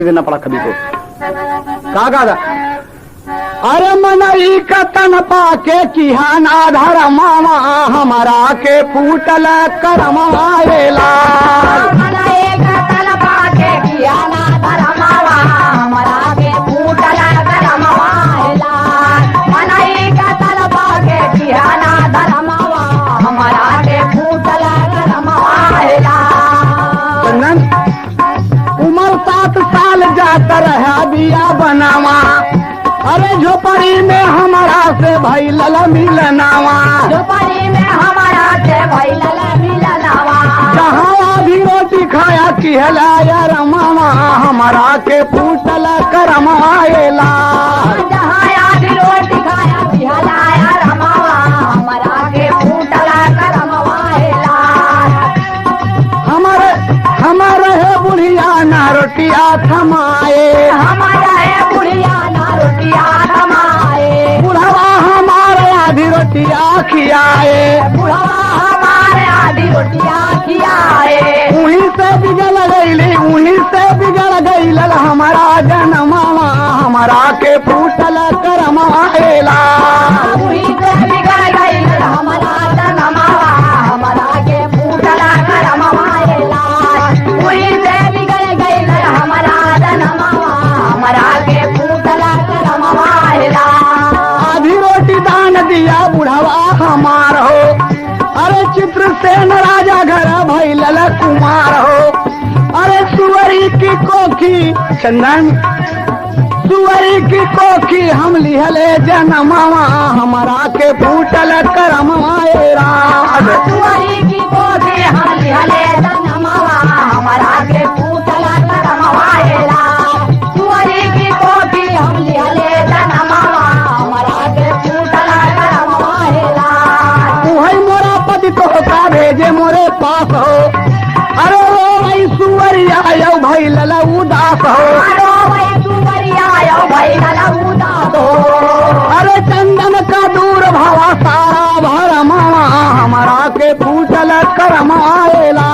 देना पड़ा कभी को कागा अरे मनई कतन पाके किहाना धर्मावा हमारा के फूटल करमाएला मनई कतन पाके किहाना धर्मावा हमारा के फूटल करमाएला मनई कतन पाके किहाना धर्मावा हमारा के फूटल करमाएला। उम्र 7 साल जाता रहा बिया बनावा अरे झोपड़ी में हमारा से भाई लला मिलनावा झोपड़ी में हमारा से भाई लला मिलनावा जहाँ आधी रोटी खाया कि हलाया रमावा हमारा के फूटल करमाएला जहाँ आधी रोटी खाया कि हलाया रमावा हमारा के फूटल करमाएला। हमारे है बुढ़िया ना रोटिया थमाए हमारा है बुढ़िया ना रोटिया थमाए बुढ़वा हमारे आधी रोटिया खियाए बुढ़वा हमारे आधी रोटिया खियाए उन्हीं से बिगड़ गई हमारा जनमावा हमारा के फूटल करमाएला उन्हीं से बिगड़ गई हमारा जनमावा हमारा के फूटल करमाएला उन्हीं से बिगड़ गई हमारा जनमावा हमारा के फूटल करमाएला। आधी रोटी दान दिया बुढ़वा हमार हो अरे चित्रसेन राजा घर भाई लला कुमार हो अरे सुअरी की कोखी चंदन सुअरी की कोखी हम लिहले जनमावा हमारा के फूटल करमाएला सुअरी की कोठी हम लिहले जनमावा हमारा के फूटल करमाएला सुअरी की कोठी हम लिहले जनमावा हमारा के फूटल करमाएला। वही मोरा पति तो का भेजे मोरे पास हो अरे वो भाई सुअरी आयो भाई लला उदास हो अरे चंदन का दूर भावा सारा भरमावा हमारा के फूटल करमाएला।